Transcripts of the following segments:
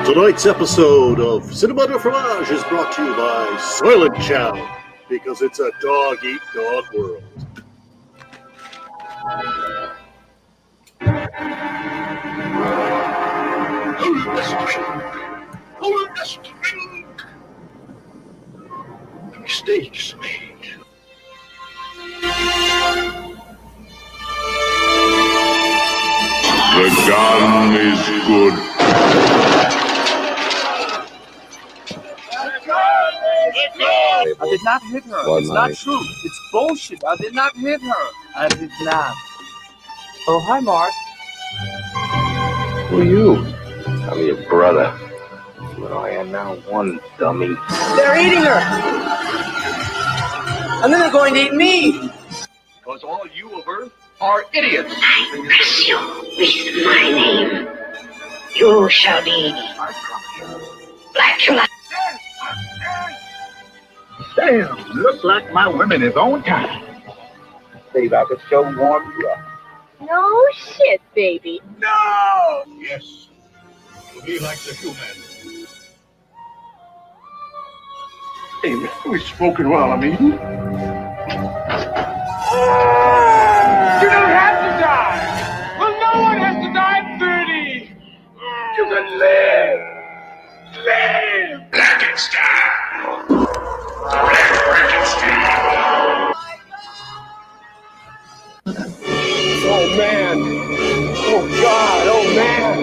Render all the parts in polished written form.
Tonight's episode of Cinema de Fromage is brought to you by Soylent Corporation, because it's a dog-eat-dog world. The mistakes made. The gun is good. I did not hit her. It's not true. It's bullshit. I did not hit her. I did not. Oh, hi, Mark. Who are you? I'm your brother. But I am now one dummy. They're eating her. And then they're going to eat me. Because all you of Earth are idiots. I bless you with my name. You shall be Blackula. Damn, look like my women is on time. Babe, I could show warm you up. No shit, baby. No! Yes, to be like the human. Hey, we've spoken well, I mean. You don't have to die! Well, no one has to die at 30! You can live! Live! Frankenstein! Oh, man! Oh, God! Oh, man!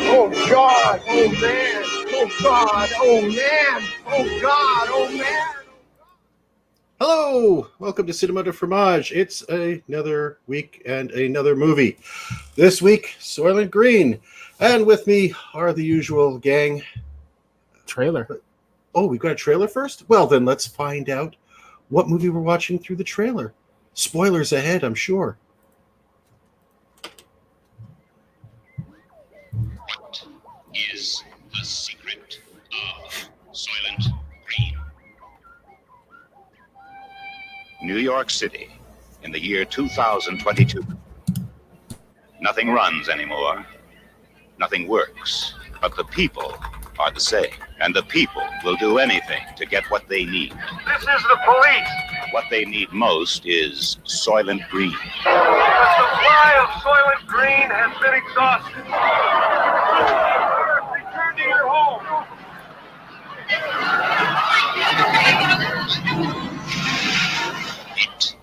Oh, God! Oh, man! Oh, God! Oh, man! Oh, God! Oh, man! Hello! Welcome to Cinema de Fromage. It's another week and another movie. This week, Soylent Green. And with me are the usual gang. Trailer. Oh, we got a trailer first? Well, then let's find out what movie we're watching through the trailer. Spoilers ahead, I'm sure. What is the secret of Soylent Green? New York City, in the year 2022. Nothing runs anymore. Nothing works. But the people are the same. And the people will do anything to get what they need. This is the police! What they need most is Soylent Green. The supply of Soylent Green has been exhausted. Return to your home. What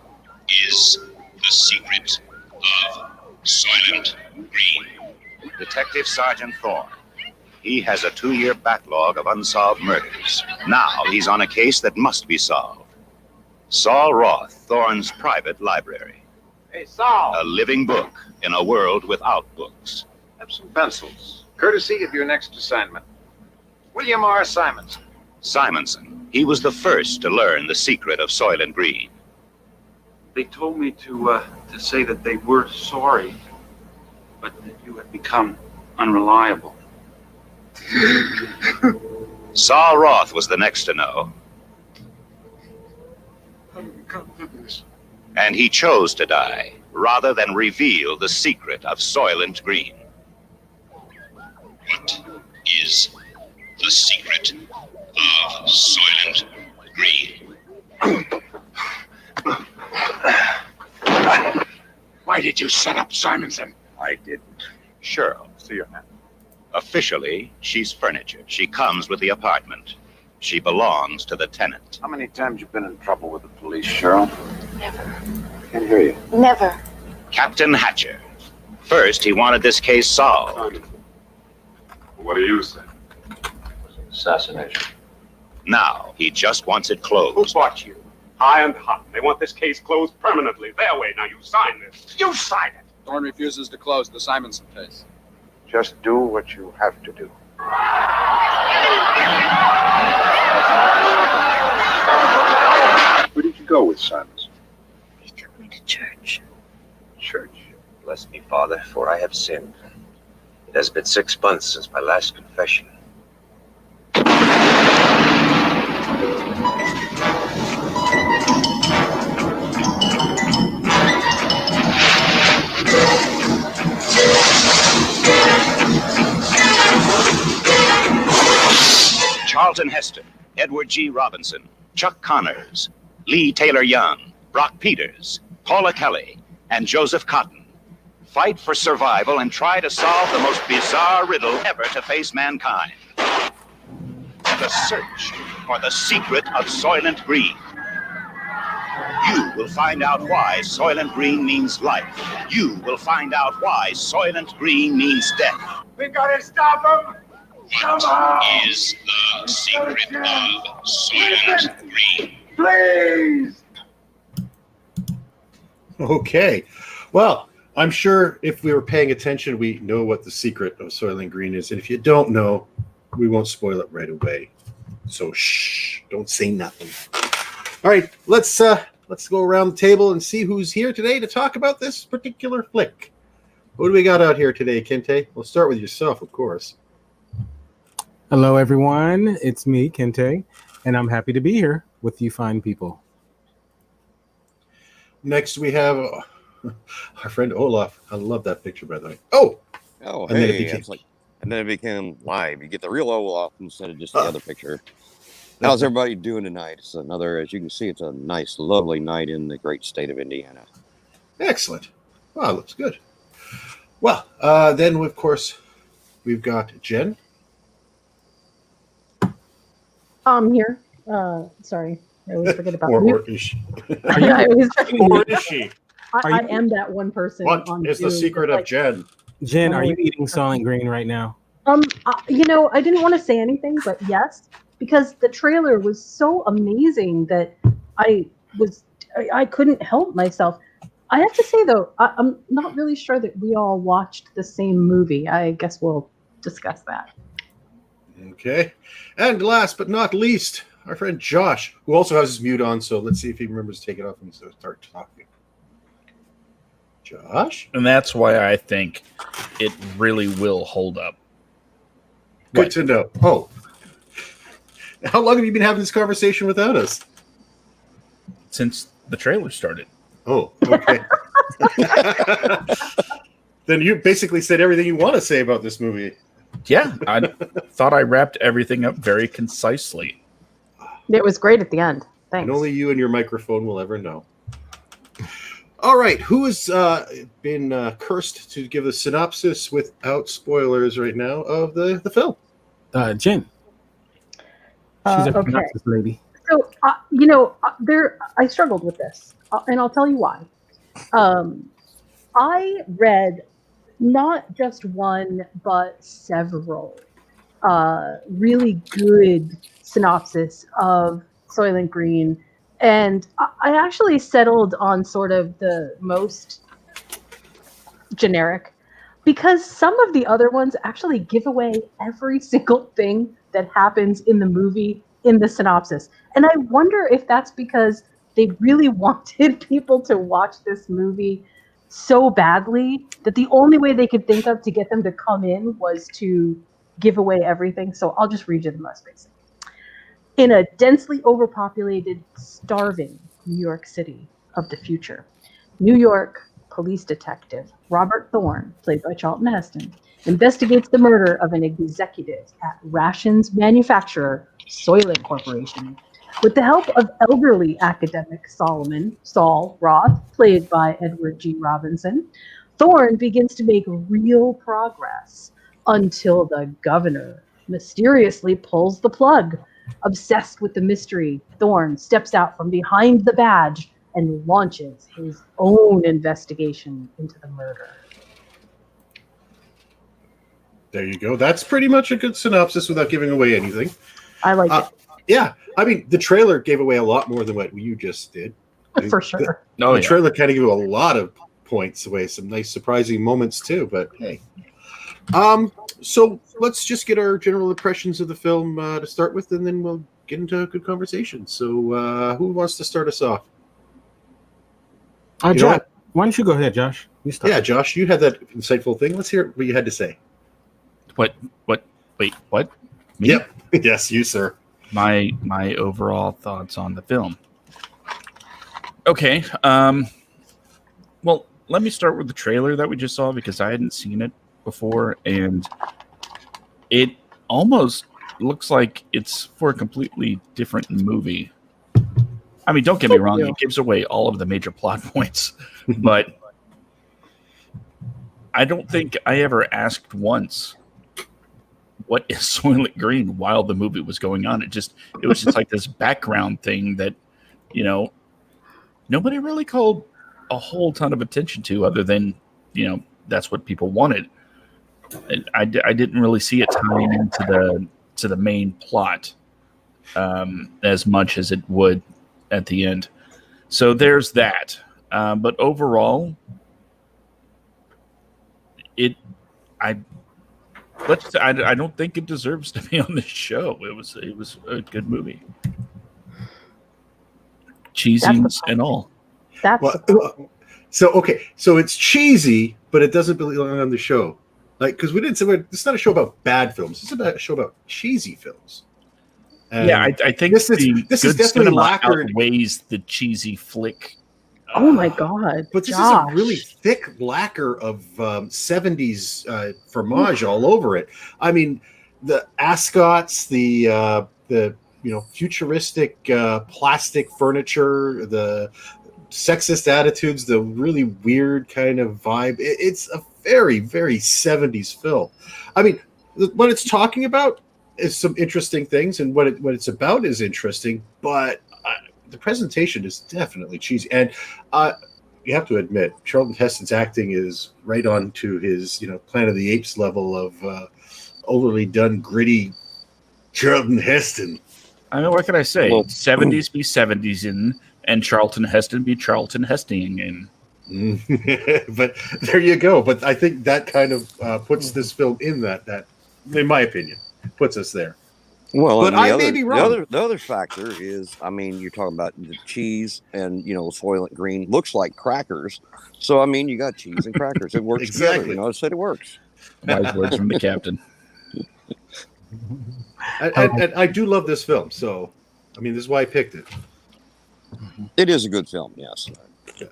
is the secret of Soylent Green? Detective Sergeant Thorn. He has a 2-year backlog of unsolved murders. Now he's on a case that must be solved. Saul Roth, Thorn's private library. Hey, Saul. A living book in a world without books. Have some pencils, courtesy of your next assignment. William R. Simonson. Simonson. He was the first to learn the secret of Soylent Green. They told me to say that they were sorry, but that you had become unreliable. Saul Roth was the next to know. And he chose to die rather than reveal the secret of Soylent Green. What is the secret of Soylent Green? Why did you set up Simonson? I didn't. Cheryl, see your hand. Officially, she's furniture. She comes with the apartment. She belongs to the tenant. How many times you been in trouble with the police, Cheryl? Never. I can't hear you. Never. Captain Hatcher. First, he wanted this case solved. What do you say? Assassination. Now, he just wants it Who closed. bought you? High and hot. They want this case closed permanently. Their way. Now you sign this. You sign it. Thorn refuses to close the Simonson case. Just do what you have to do. Where did you go with Simonson? He took me to church. Church. Bless me, Father, for I have sinned. It has been 6 months since my last confession. Charlton Heston, Edward G. Robinson, Chuck Connors, Lee Taylor Young, Brock Peters, Paula Kelly, and Joseph Cotton fight for survival and try to solve the most bizarre riddle ever to face mankind. The search for the secret of Soylent Green. You will find out why Soylent Green means life. You will find out why Soylent Green means death. We gotta stop him! Come on! What is the secret of Soylent Green? Please! Okay. Well, I'm sure if we were paying attention, we know what the secret of Soylent Green is. And if you don't know, we won't spoil it right away. So shh, don't say nothing. All right, let's go around the table and see who's here today to talk about this particular flick. What do we got out here today, Kente? We'll start with yourself, of course. Hello, everyone. It's me, Kente, and I'm happy to be here with you fine people. Next, we have our friend Olaf. I love that picture, by the way. Oh, and hey, then it became live. You get the real Olaf instead of just the other picture. How's everybody doing tonight? It's another, as you can see, it's a nice, lovely night in the great state of Indiana. Excellent. Wow, looks good. Well, then, of course, we've got Jen. I'm here. Sorry. I always forget about or you. is she? I always forget Or is she? I am that one person. What on is the Zoom secret that's of Jen? Jen, are you eating Soylent Green right now? I didn't want to say anything, but yes, because the trailer was so amazing that I couldn't help myself. I have to say though, I'm not really sure that we all watched the same movie. I guess we'll discuss that. Okay. And last but not least, our friend Josh, who also has his mute on, so let's see if he remembers to take it off and start talking. Josh? And that's why I think it really will hold up. Good to know. Oh. How long have you been having this conversation without us? Since the trailer started. Oh, okay. Then you basically said everything you want to say about this movie. Yeah, I thought I wrapped everything up very concisely. It was great at the end. Thanks. And only you and your microphone will ever know. All right, who has been cursed to give a synopsis without spoilers right now of the film? Jen. She's a okay. synopsis lady. So, I struggled with this, and I'll tell you why. I read not just one, but several really good synopsis of Soylent Green. And I actually settled on sort of the most generic because some of the other ones actually give away every single thing that happens in the movie in the synopsis. And I wonder if that's because they really wanted people to watch this movie so badly that the only way they could think of to get them to come in was to give away everything. So I'll just read you the most basic. In a densely overpopulated, starving New York City of the future, New York police detective Robert Thorn, played by Charlton Heston, investigates the murder of an executive at rations manufacturer Soylent Corporation. With the help of elderly academic Saul Roth, played by Edward G. Robinson, Thorn begins to make real progress until the governor mysteriously pulls the plug. Obsessed with the mystery, Thorn steps out from behind the badge and launches his own investigation into the murder. There you go. That's pretty much a good synopsis without giving away anything. I like it. Yeah. I mean, the trailer gave away a lot more than what you just did. For sure. The trailer kind of gave a lot of points away, some nice surprising moments too, but hey. So let's just get our general impressions of the film to start with, and then we'll get into a good conversation. So who wants to start us off? Josh, why don't you go ahead, Josh? Yeah, Josh, you had that insightful thing. Let's hear what you had to say. Wait, what? Me? Yep. Yes, you, sir. My overall thoughts on the film. Okay. Well, let me start with the trailer that we just saw because I hadn't seen it before, and it almost looks like it's for a completely different movie. I mean, don't get me wrong, it gives away all of the major plot points, but I don't think I ever asked once, what is Soylent Green while the movie was going on. It was just like this background thing that, you know, nobody really called a whole ton of attention to, other than, you know, that's what people wanted. And I didn't really see it tying into the main plot as much as it would at the end. So there's that. But overall, I don't think it deserves to be on this show. It was a good movie, cheesiness and all. So it's cheesy, but it doesn't belong on the show. Like, because we didn't say it's not a show about bad films. It's a show about cheesy films. And yeah, I think this is definitely lacquered. Outweighs the cheesy flick. Oh my god! But this is a really thick lacquer of 70s fromage all over it. I mean, the ascots, the futuristic plastic furniture, the sexist attitudes, the really weird kind of vibe. It's a very, very 70s film. I mean, what it's talking about is some interesting things, and what it's about is interesting, but the presentation is definitely cheesy. And you have to admit, Charlton Heston's acting is right on to his, Planet of the Apes level of overly done, gritty Charlton Heston. I mean, what can I say? Well, 70s be 70s in, and Charlton Heston be Charlton Heston in. But there you go. But I think that kind of puts this film in that, in my opinion, puts us there. Well, but I may be wrong. The other factor is, I mean, you're talking about the cheese and, Soylent Green looks like crackers. So, I mean, you got cheese and crackers. It works exactly. together. I said it works. Wise words from the captain. And I do love this film. So, I mean, this is why I picked it. It is a good film, yes. Okay.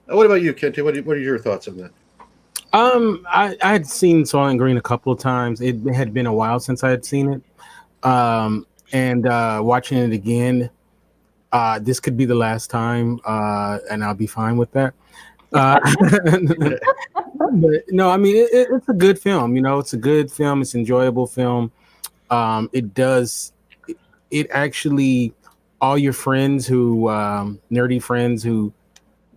What about you, Kente? What are your thoughts on that? I had seen Soylent Green a couple of times. It had been a while since I had seen it. And watching it again, this could be the last time, and I'll be fine with that. But no, I mean, it's a good film. It's a good film. It's an enjoyable film. It actually, all your friends who, nerdy friends who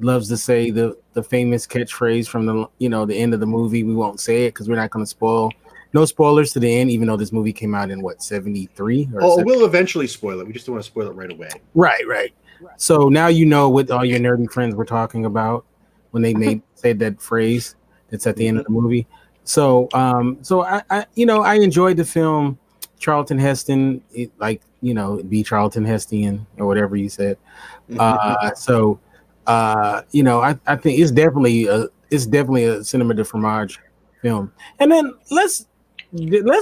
loves to say the famous catchphrase from the end of the movie. We won't say it because we're not going to spoil. No spoilers to the end, even though this movie came out in 73? We'll eventually spoil it. We just don't want to spoil it right away. Right. So now you know what all your nerdy friends were talking about when they said that phrase that's at the end of the movie. So I enjoyed the film. Charlton Heston, be Charlton Heston or whatever you said. I think it's definitely a cinema de fromage film. And then let's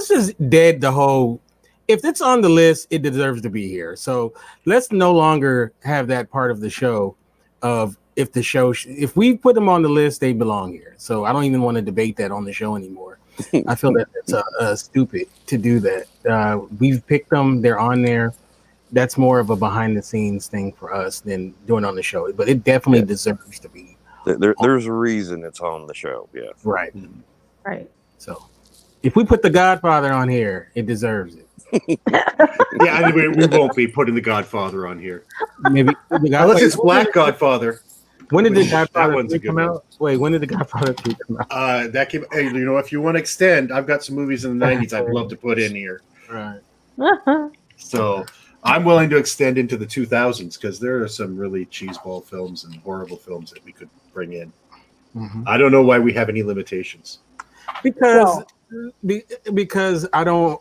just dead the whole. If it's on the list, it deserves to be here. So let's no longer have that part of the show of if we put them on the list, they belong here. So I don't even want to debate that on the show anymore. I feel that it's stupid to do that. We've picked them; they're on there. That's more of a behind the scenes thing for us than doing on the show. But it definitely deserves to be. There's a reason it's on the show. Yeah. Right. Right. So if we put The Godfather on here, it deserves it. Yeah, I mean, we won't be putting The Godfather on here. Maybe unless it's Black Godfather. When did The Godfather 3 come out? Wait, when did The Godfather 3 come out? That came. Hey, if you want to extend, I've got some movies in the 90s I'd love to put in here. Right. So I'm willing to extend into the 2000s because there are some really cheeseball films and horrible films that we could bring in. Mm-hmm. I don't know why we have any limitations. Because I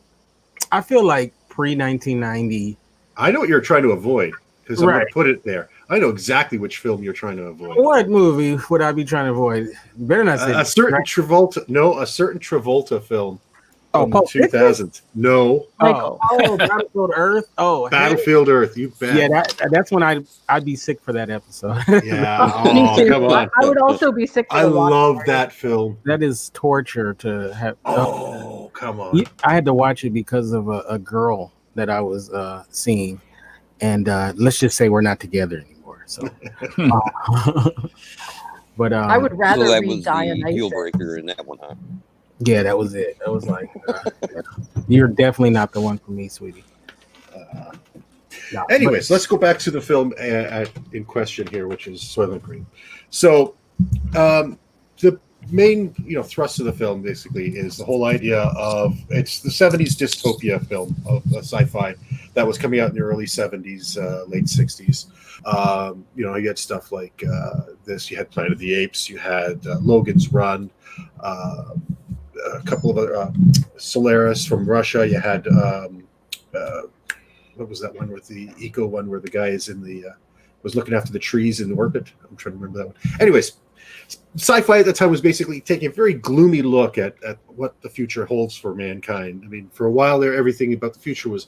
feel like pre-1990. I know what you're trying to avoid because I'm going to put it there. I know exactly which film you're trying to avoid. What movie would I be trying to avoid? You better not say a certain Travolta. No, a certain Travolta film. Oh, 2000. No. Battlefield Earth. Oh, Battlefield Earth. You bet. Yeah, that's when I'd be sick for that episode. Yeah. Oh, come on. I would also be sick. I love that film. That is torture to have. Oh, come on. I had to watch it because of a girl that I was seeing, and let's just say we're not together anymore. So, but I would rather so that read was the deal Dionysus. breaker in that one, huh? yeah, that was it. I was like, you're definitely not the one for me, sweetie. No, Anyways, let's go back to the film in question here, which is Soylent Green. So, the main thrust of the film basically is the whole idea of it's the 70s dystopia film of sci-fi that was coming out in the early 70s, late 60s. You had stuff like this. You had Planet of the Apes. You had Logan's Run. A couple of other Solaris from Russia. You had what was that one with the eco one where the guy is in the was looking after the trees in orbit? I'm trying to remember that one. Anyways, sci-fi at the time was basically taking a very gloomy look at what the future holds for mankind. I mean, for a while there, everything about the future was,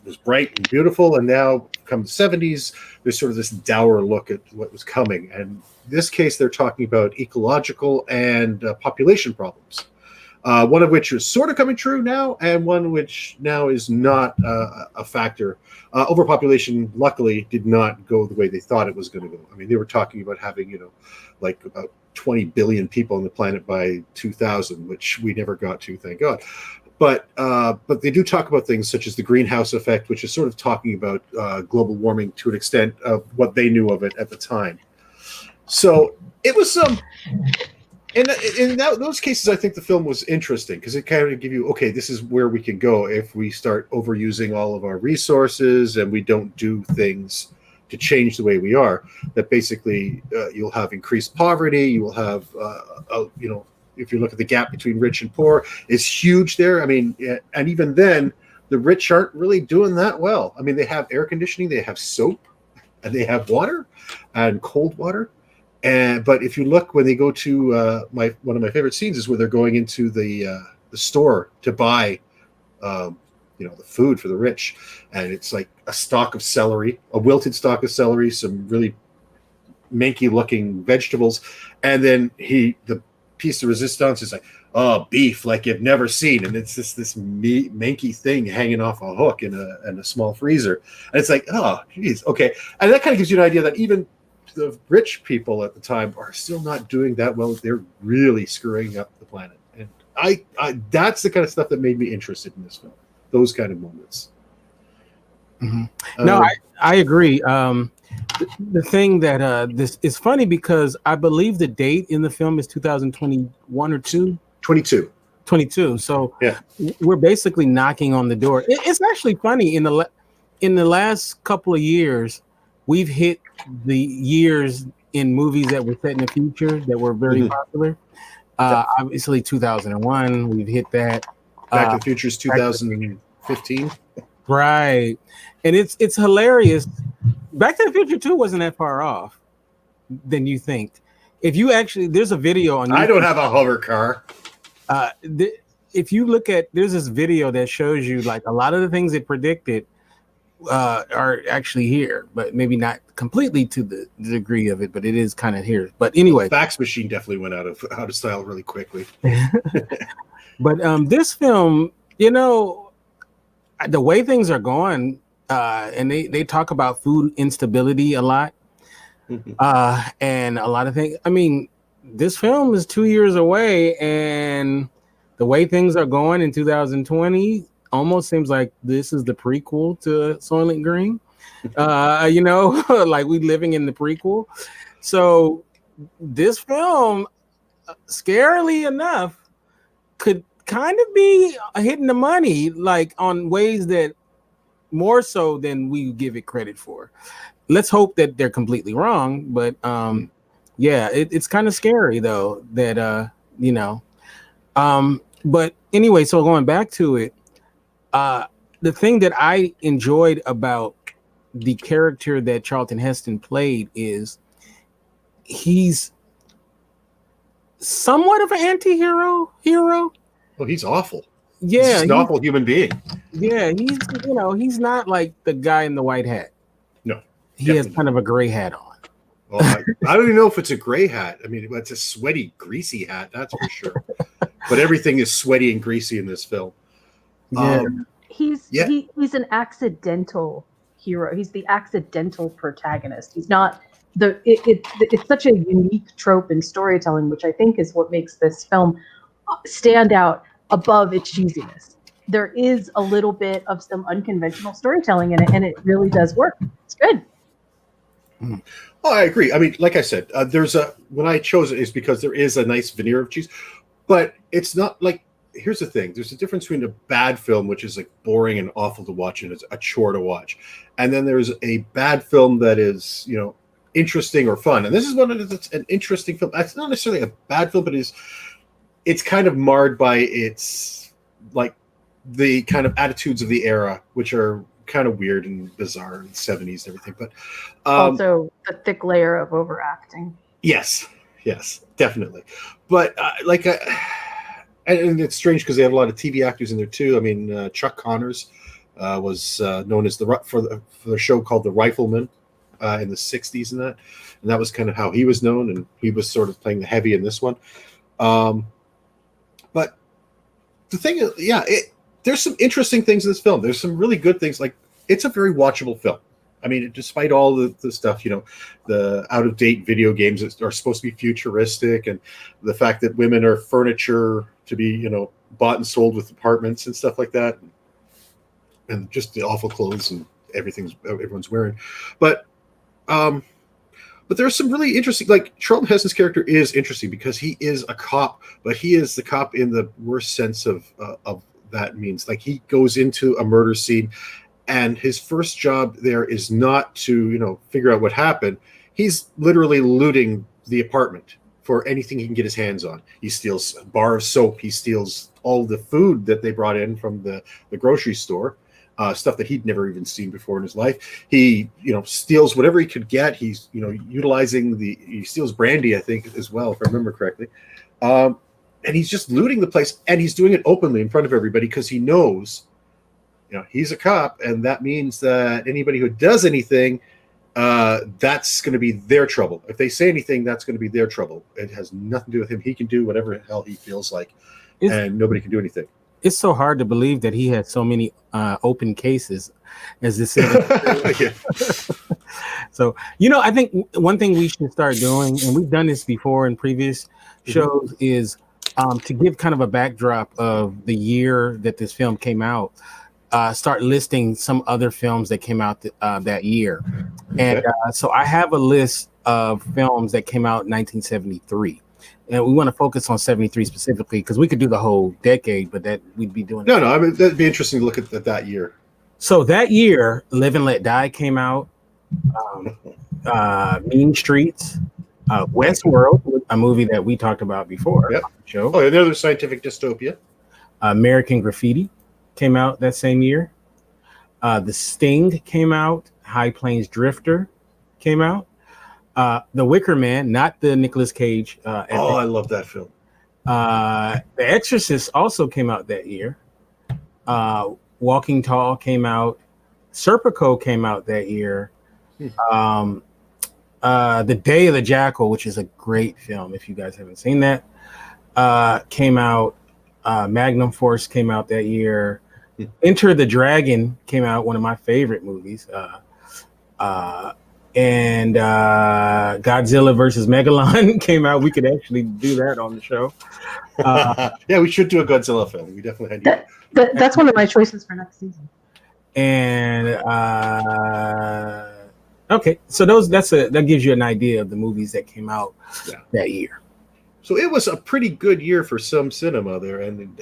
was bright and beautiful, and now come the 70s, there's sort of this dour look at what was coming. And in this case, they're talking about ecological and population problems. One of which is sort of coming true now, and one which now is not a factor. Overpopulation, luckily, did not go the way they thought it was going to go. I mean, they were talking about having, like about 20 billion people on the planet by 2000, which we never got to, thank God. But they do talk about things such as the greenhouse effect, which is sort of talking about global warming to an extent of what they knew of it at the time. So it was some... In those cases, I think the film was interesting because it kind of give you, okay, this is where we can go if we start overusing all of our resources and we don't do things to change the way we are. That basically you'll have increased poverty. You will have, if you look at the gap between rich and poor, it's huge there. I mean, and even then, the rich aren't really doing that well. I mean, they have air conditioning, they have soap, and they have water and cold water. But if you look when they go to one of my favorite scenes is where they're going into the store to buy the food for the rich, and it's like a stalk of celery, a wilted stalk of celery, some really manky looking vegetables, and then the piece de resistance is like, oh, beef like you've never seen, and it's this manky thing hanging off a hook in a small freezer, and it's like, oh geez, okay, and that kind of gives you an idea that even the rich people at the time are still not doing that well. They're really screwing up the planet, and I that's the kind of stuff that made me interested in this film. Those kind of moments. Mm-hmm. No, I agree. The thing that this is funny because I believe the date in the film is 2021 or 22. So yeah, we're basically knocking on the door. It's actually funny in the last couple of years. We've hit the years in movies that were set in the future that were very popular. Obviously, 2001, we've hit that. Back to the Future is 2015. Right. And it's hilarious. Back to the Future 2 wasn't that far off than you think. If you actually, there's a video on YouTube. I don't have a hover car. If you look at, there's this video that shows you like a lot of the things it predicted are actually here, but maybe not completely to the degree of it, but it is kind of here. But anyway, the fax machine definitely went out of style really quickly. But this film, the way things are going, and they talk about food instability a lot, and a lot of things. I mean, this film is 2 years away, and the way things are going in 2020 almost seems like this is the prequel to Soylent Green. Like we living in the prequel. So this film, scarily enough, could kind of be hitting the money, like on ways that more so than we give it credit for. Let's hope that they're completely wrong, but it's kind of scary though that but anyway, so going back to it, the thing that I enjoyed about the character that Charlton Heston played is he's somewhat of an anti-hero. Well, he's awful. Yeah, he's an awful human being. Yeah, he's not like the guy in the white hat. No, he has kind of a gray hat on. Well, I don't even know if it's a gray hat. I mean, it's a sweaty, greasy hat, that's for sure. but everything is sweaty and greasy in this film. Yeah. He's an accidental hero. He's the accidental protagonist. He's not it's such a unique trope in storytelling, which I think is what makes this film stand out above its cheesiness. There is a little bit of some unconventional storytelling in it, and it really does work. It's good. Oh, I agree. I mean, like I said, when I chose it is because there is a nice veneer of cheese, but it's not like, here's the thing. There's a difference between a bad film, which is like boring and awful to watch and it's a chore to watch. And then there's a bad film that is, interesting or fun. And this is one of it's an interesting film. It's not necessarily a bad film, but it's kind of marred by its like the kind of attitudes of the era, which are kind of weird and bizarre in the 70s and everything. But also a thick layer of overacting. Yes, definitely. But and it's strange because they have a lot of TV actors in there too. I mean, Chuck Connors was known as for the show called The Rifleman in the 60s and that was kind of how he was known, and he was sort of playing the heavy in this one. But the thing is, there's some interesting things in this film. There's some really good things. Like, it's a very watchable film. I mean, despite all the stuff, the out-of-date video games that are supposed to be futuristic, and the fact that women are furniture to be, bought and sold with apartments and stuff like that, and just the awful clothes and everyone's wearing. But there's some really interesting, like Charlton Heston's character is interesting because he is a cop, but he is the cop in the worst sense of that means. Like, he goes into a murder scene, and his first job there is not to, figure out what happened. He's literally looting the apartment for anything he can get his hands on. He steals a bar of soap. He steals all the food that they brought in from the grocery store, stuff that he'd never even seen before in his life. He, steals whatever he could get. He's, he steals brandy, I think, as well, if I remember correctly. And he's just looting the place, and he's doing it openly in front of everybody because he knows, he's a cop, and that means that anybody who does anything, that's going to be their trouble. If they say anything, that's going to be their trouble. It has nothing to do with him. He can do whatever the hell he feels like, and nobody can do anything. It's so hard to believe that he had so many open cases, as this said. So, I think one thing we should start doing, and we've done this before in previous shows, is to give kind of a backdrop of the year that this film came out. Start listing some other films that came out that year. And so I have a list of films that came out in 1973. And we want to focus on 73 specifically because we could do the whole decade, but that we'd be doing. No, I mean, that'd be interesting to look at that year. So that year, Live and Let Die came out. Mean Streets, Westworld, a movie that we talked about before. Yep. On the show. Oh, another scientific dystopia. American Graffiti came out that same year. The Sting came out. High Plains Drifter came out. The Wicker Man, not the Nicolas Cage. I love that film. The Exorcist also came out that year. Walking Tall came out. Serpico came out that year. The Day of the Jackal, which is a great film if you guys haven't seen that, came out. Magnum Force came out that year. Enter the Dragon came out, one of my favorite movies. And Godzilla versus Megalon came out. We could actually do that on the show. Yeah, we should do a Godzilla film. We definitely had That's one of my choices for next season. And okay, so that gives you an idea of the movies that came out that year. So it was a pretty good year for some cinema there, and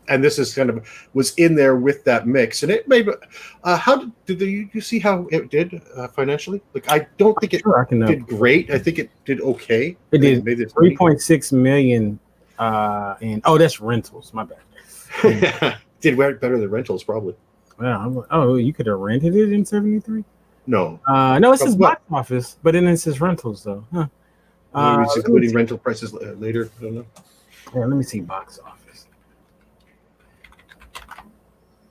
and this is kind of was in there with that mix. And it made. How did you see how it did financially? Like, I don't think it did great. I think it did okay. It did 3.6 million. That's rentals. My bad. Did better than rentals probably. Yeah. You could have rented it in 73. No. No, it says box office, but then it says rentals though. Huh. It's including rental prices later. I don't know. Yeah, let me see box office.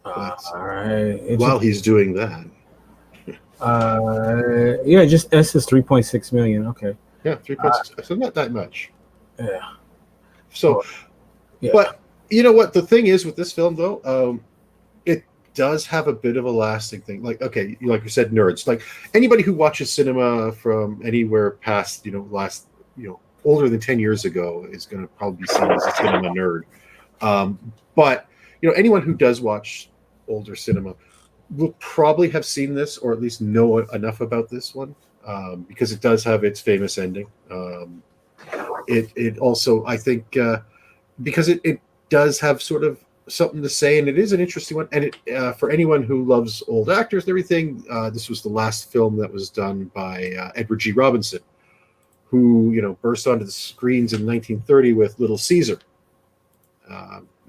All right. While he's doing that. Just that says 3.6 million. Okay. Yeah, 3.6. So not that much. Yeah. So But you know what? The thing is with this film, though, it does have a bit of a lasting thing. Like, okay, like you said, nerds. Like anybody who watches cinema from anywhere past, older than 10 years ago is going to probably be seen as a cinema nerd. But anyone who does watch older cinema will probably have seen this, or at least know enough about this one, because it does have its famous ending. It also, I think, because it does have sort of something to say, and it is an interesting one. And it for anyone who loves old actors and everything, this was the last film that was done by Edward G. Robinson, who burst onto the screens in 1930 with Little Caesar.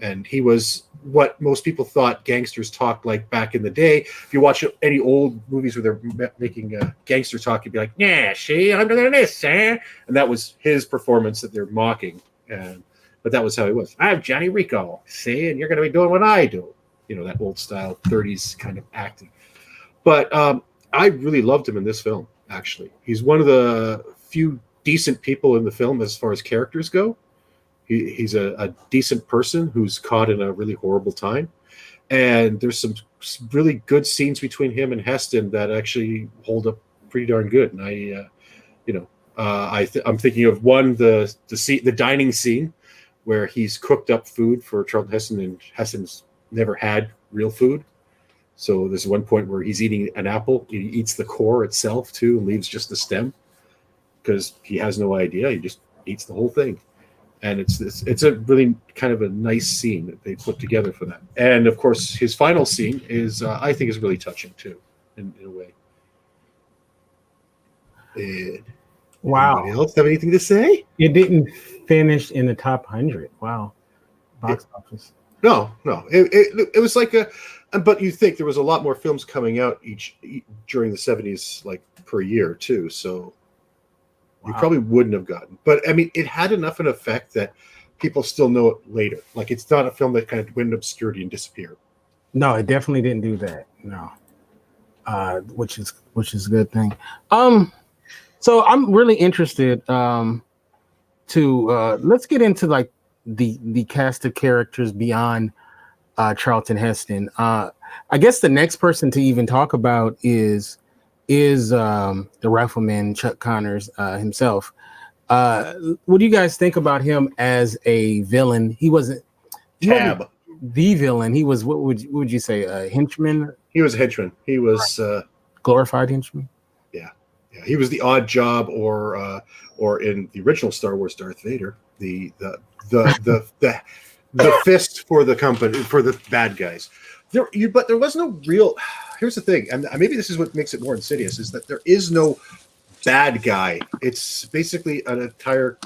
And he was what most people thought gangsters talked like back in the day. If you watch any old movies where they're making gangster talk, you'd be like, "Yeah, see, I'm doing this, eh?" And that was his performance that they're mocking. But that was how he was. I'm Johnny Rico, see, and you're going to be doing what I do. That old style 30s kind of acting. But I really loved him in this film, actually. He's one of the few decent people in the film as far as characters go. He's a decent person who's caught in a really horrible time. And there's some really good scenes between him and Heston that actually hold up pretty darn good. And I'm thinking of one, the dining scene where he's cooked up food for Charlton Heston, and Heston's never had real food. So there's one point where he's eating an apple. He eats the core itself too and leaves just the stem because he has no idea. He just eats the whole thing. And it's a really kind of a nice scene that they put together for that. And of course, his final scene is, I think, is really touching too, in a way. Wow. Anybody else have anything to say? It didn't finish in the top 100. Wow. Box office. No. It was like but you think there was a lot more films coming out during the 70s, like per year too. So you probably wouldn't have gotten. But I mean, it had enough an effect that people still know it later. Like it's not a film that kind of went in obscurity and disappeared. No, it definitely didn't do that. No. Which is a good thing. So I'm really interested to let's get into like the cast of characters beyond Charlton Heston. I guess the next person to even talk about is the rifleman Chuck Connors himself. What do you guys think about him as a villain? He wasn't the villain. He was, what would you say, a henchman? He was a henchman. He was glorified henchman. Yeah. He was the odd job, or in the original Star Wars Darth Vader, the fist for the company, for the bad guys. But there was no real. Here's the thing, and maybe this is what makes it more insidious, is that there is no bad guy. It's basically an entire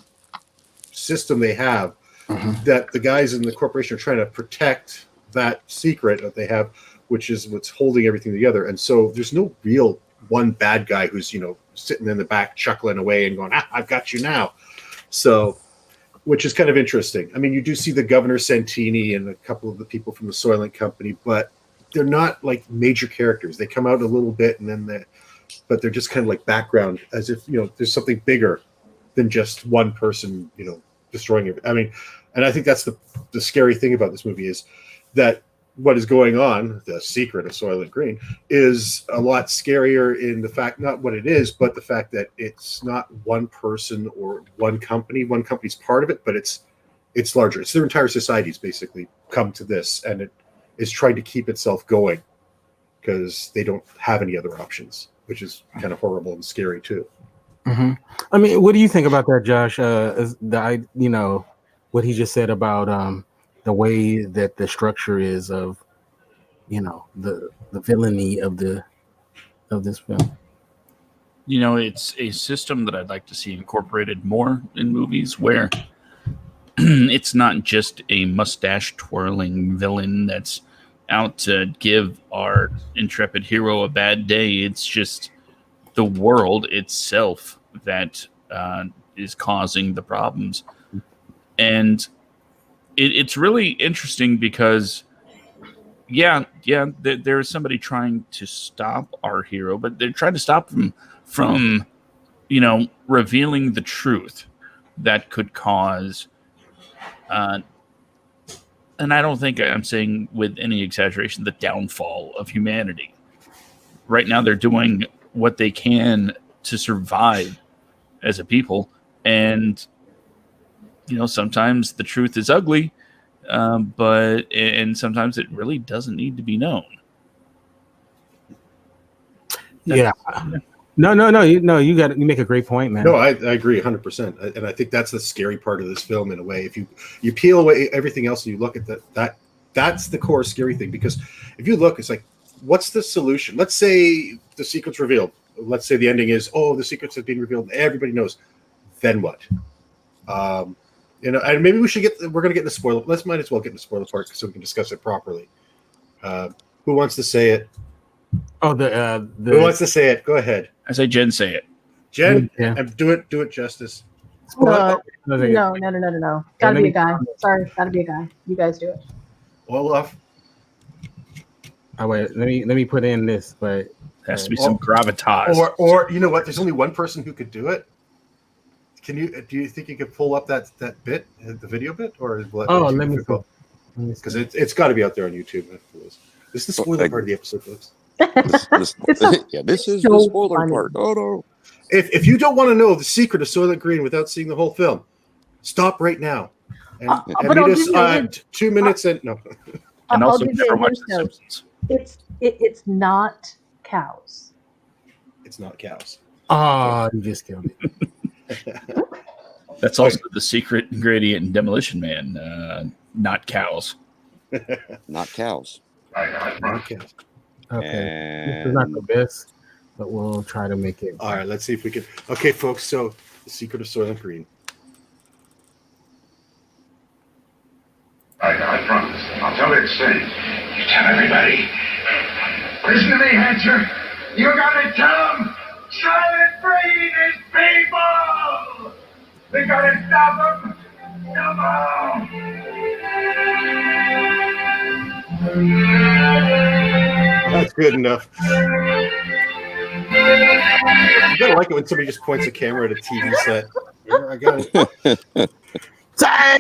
system they have that the guys in the corporation are trying to protect that secret that they have, which is what's holding everything together. And so there's no real one bad guy who's sitting in the back chuckling away and going, I've got you now. So, which is kind of interesting. I mean, you do see the Governor Santini and a couple of the people from the Soylent Company, but they're not like major characters. They come out a little bit and then but they're just kind of like background, as if there's something bigger than just one person destroying it. I mean, and I think that's the scary thing about this movie, is that what is going on, the secret of Soylent Green, is a lot scarier in the fact, not what it is, but the fact that it's not one person or one company. One company's part of it, but it's larger. It's their entire society's basically come to this, and it is trying to keep itself going because they don't have any other options, which is kind of horrible and scary too. Mm-hmm. I mean, what do you think about that, Josh? What he just said about the way that the structure is of, the villainy of this film. It's a system that I'd like to see incorporated more in movies, where it's not just a mustache twirling villain that's out to give our intrepid hero a bad day. It's just the world itself that is causing the problems. And it's really interesting because, there's somebody trying to stop our hero, but they're trying to stop him from, revealing the truth that could cause and I don't think I'm saying with any exaggeration, the downfall of humanity. Right now, they're doing what they can to survive as a people. And, sometimes the truth is ugly, but sometimes it really doesn't need to be known. Yeah. No. You make a great point, man. No, I agree 100%. And I think that's the scary part of this film in a way. If you peel away everything else and you look at that's the core scary thing. Because if you look, it's like, what's the solution? Let's say the secret's revealed. Let's say the ending is, the secrets have been revealed. Everybody knows. Then what? And maybe we're going to get in the spoiler. Might as well get in the spoiler part so we can discuss it properly. Who wants to say it? Who wants to say it? Go ahead. I say Jen say it. Jen, and do it justice. No. Gotta be a guy. Sorry, gotta be a guy. You guys do it. Olaf. Oh wait, let me put in this, but has to be some gravitas. Or you know what? There's only one person who could do it. Do you think you could pull up that bit, the video bit, or let me go? Because it's got to be out there on YouTube. This is the spoiler part of the episode, folks. This is the spoiler part. Oh no! If you don't want to know the secret of Soylent Green without seeing the whole film, stop right now and meet us 2 minutes and no. And also never watch The Simpsons. It's not cows. It's not cows. Oh, you just killed me. That's also the secret ingredient in Demolition Man. Not cows. Not cows. Not cows. Okay. This is not the best, but we'll try to make it. All right, let's see if we can. Okay, folks. So, the secret of Soylent Green. I promise. I'll tell it straight. You tell everybody. Listen to me, Hatcher. You gotta tell them Soylent Green is people! We gotta stop them! Come on! That's good enough. You gotta like it when somebody just points a camera at a TV set. Here, I got it. That's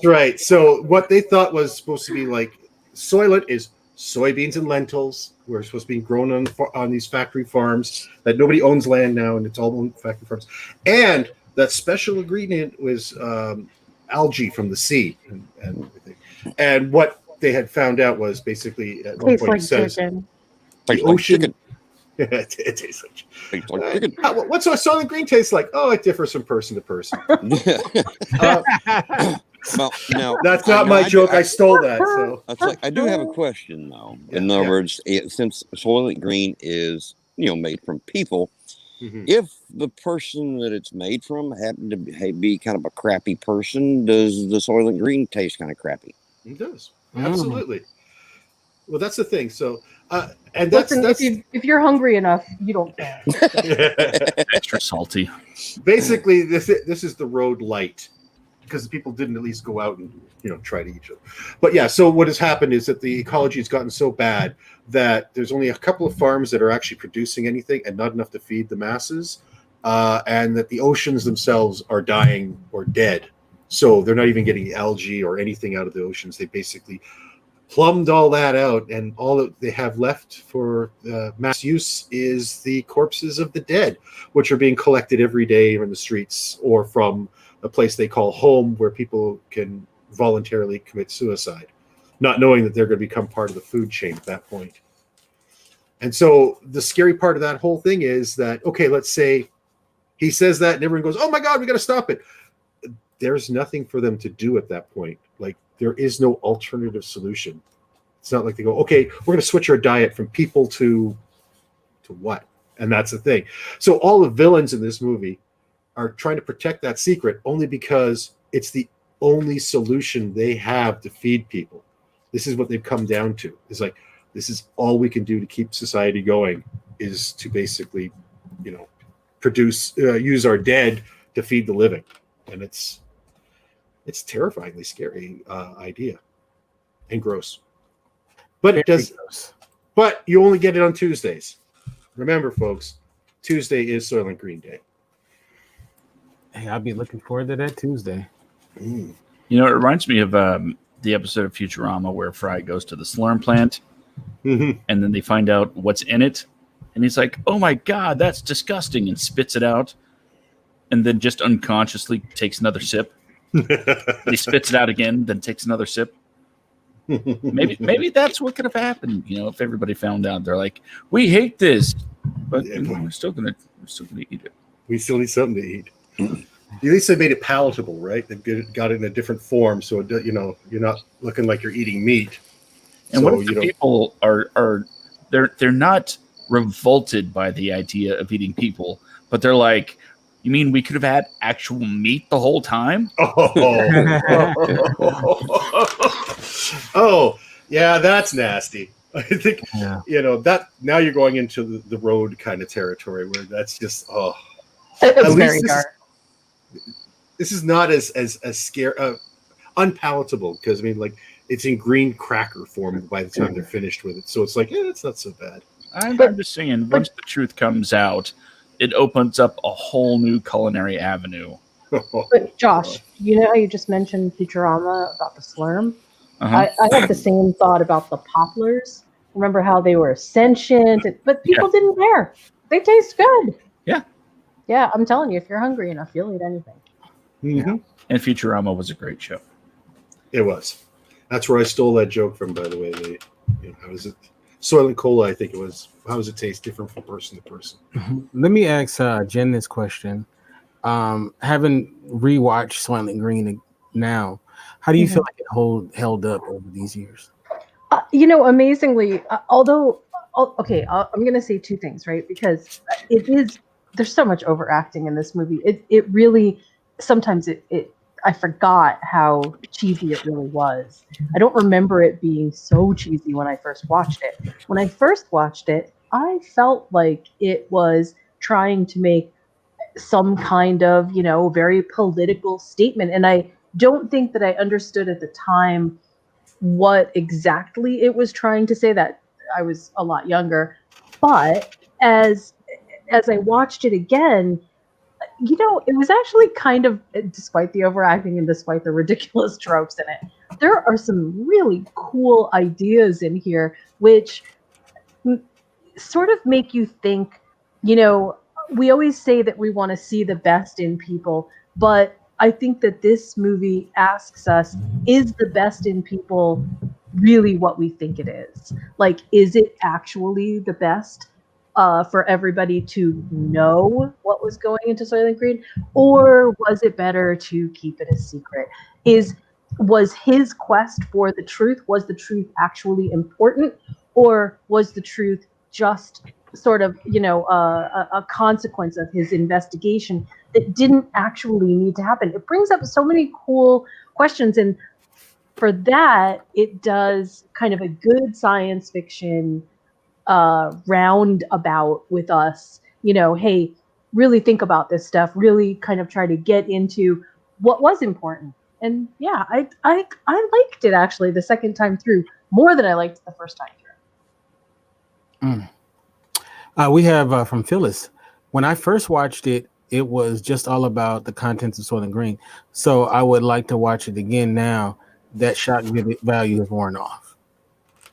right. So what they thought was supposed to be like Soylent is soybeans and lentils. We're supposed to be grown on these factory farms that nobody owns land now, and it's all on factory farms. And that special ingredient was algae from the sea and everything. And what they had found out was basically at one point it says the ocean. It tastes like chicken. What's a Soylent Green taste like? Oh, it differs from person to person. Well, no, that's not my joke. I stole that. So I do have a question though. In other words, since Soylent Green is made from people, if the person that it's made from happened to be kind of a crappy person, does the Soylent Green taste kind of crappy? It does. Absolutely. Well, that's the thing. So, and that's if you're hungry enough, you don't care. Extra salty. Basically, this is the road light, because people didn't at least go out and try to eat it. But yeah, so what has happened is that the ecology has gotten so bad that there's only a couple of farms that are actually producing anything, and not enough to feed the masses, and that the oceans themselves are dying or dead. So they're not even getting algae or anything out of the oceans. They basically plumbed all that out, and all that they have left for mass use is the corpses of the dead, which are being collected every day in the streets or from a place they call home, where people can voluntarily commit suicide, not knowing that they're going to become part of the food chain at that point. And so the scary part of that whole thing is that, okay, let's say he says that and everyone goes, oh my God, we got to stop it. There's nothing for them to do at that point. Like, there is no alternative solution. It's not like they go, okay, we're going to switch our diet from people to what? And that's the thing. So all the villains in this movie are trying to protect that secret only because it's the only solution they have to feed people. This is what they've come down to. It's like, this is all we can do to keep society going, is to basically, use our dead to feed the living. And it's terrifyingly scary idea and gross. But it does. But you only get it on Tuesdays. Remember, folks, Tuesday is Soylent Green Day. Hey, I'll be looking forward to that Tuesday. You know, it reminds me of the episode of Futurama where Fry goes to the slurm plant, and then they find out what's in it, and he's like, "Oh my god, that's disgusting," and spits it out, and then just unconsciously takes another sip. He spits it out again, then takes another sip. Maybe that's what could have happened. You know, if everybody found out, they're like, "We hate this, but we're still gonna eat it. We still need something to eat." At least they made it palatable, right? They got it in a different form, so you're not looking like you're eating meat. And what if the people are they're not revolted by the idea of eating people, but they're like, "You mean we could have had actual meat the whole time?" Oh, yeah, that's nasty. I think that now you're going into the road kind of territory where that's just It's very dark. This is not as scary, unpalatable, because I mean, like, it's in green cracker form by the time they're finished with it. So it's like, it's not so bad. I'm just saying, once the truth comes out, it opens up a whole new culinary avenue. But Josh, you know how you just mentioned Futurama about the slurm? I had the same thought about the poplars. Remember how they were sentient, but people didn't care. They taste good. Yeah. Yeah, I'm telling you, if you're hungry enough, you'll eat anything. Mm-hmm. And Futurama was a great show. It was. That's where I stole that joke from, by the way. How is it? Soylent Cola, I think it was. How does it taste different from person to person? Let me ask Jen this question. Having rewatched Soylent Green now, how do you feel like it held up over these years? Amazingly, I'm going to say two things, right? Because there's so much overacting in this movie. It really, sometimes I forgot how cheesy it really was. I don't remember it being so cheesy when I first watched it. When I first watched it, I felt like it was trying to make some kind of, very political statement. And I don't think that I understood at the time what exactly it was trying to say. That I was a lot younger. But as I watched it again, it was actually kind of, despite the overacting and despite the ridiculous tropes in it, there are some really cool ideas in here, which sort of make you think, we always say that we want to see the best in people, but I think that this movie asks us, is the best in people really what we think it is? Like, is it actually the best for everybody to know what was going into Soylent Green, or was it better to keep it a secret? Was his quest for the truth, was the truth actually important, or was the truth just sort of, a consequence of his investigation that didn't actually need to happen? It brings up so many cool questions, and for that, it does kind of a good science fiction roundabout with us, hey, really think about this stuff, really kind of try to get into what was important. And yeah, I liked it actually the second time through more than I liked it the first time through. We have from Phyllis. When I first watched it, it was just all about the contents of Soylent Green. So I would like to watch it again now that shock value is worn off.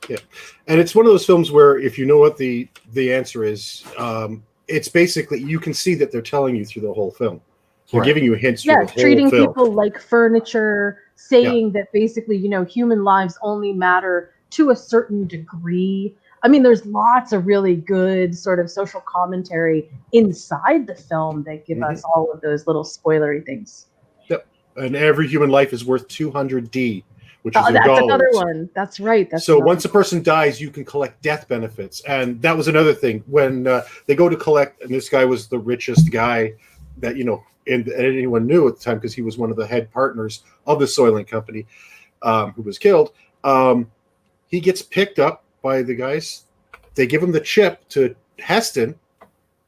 Yeah, and it's one of those films where if you know what the answer is, it's basically, you can see that they're telling you through the whole film. They're giving you hints through the whole treating film. People like furniture, saying that basically, human lives only matter to a certain degree. I mean, there's lots of really good sort of social commentary inside the film that give us all of those little spoilery things. Yep, and every human life is worth 200D. Which is in that's dollars. Another one. That's right. So once a person dies, you can collect death benefits. And that was another thing. When they go to collect, and this guy was the richest guy that, and anyone knew at the time, because he was one of the head partners of the Soylent Company, who was killed. He gets picked up by the guys. They give him the chip to Heston,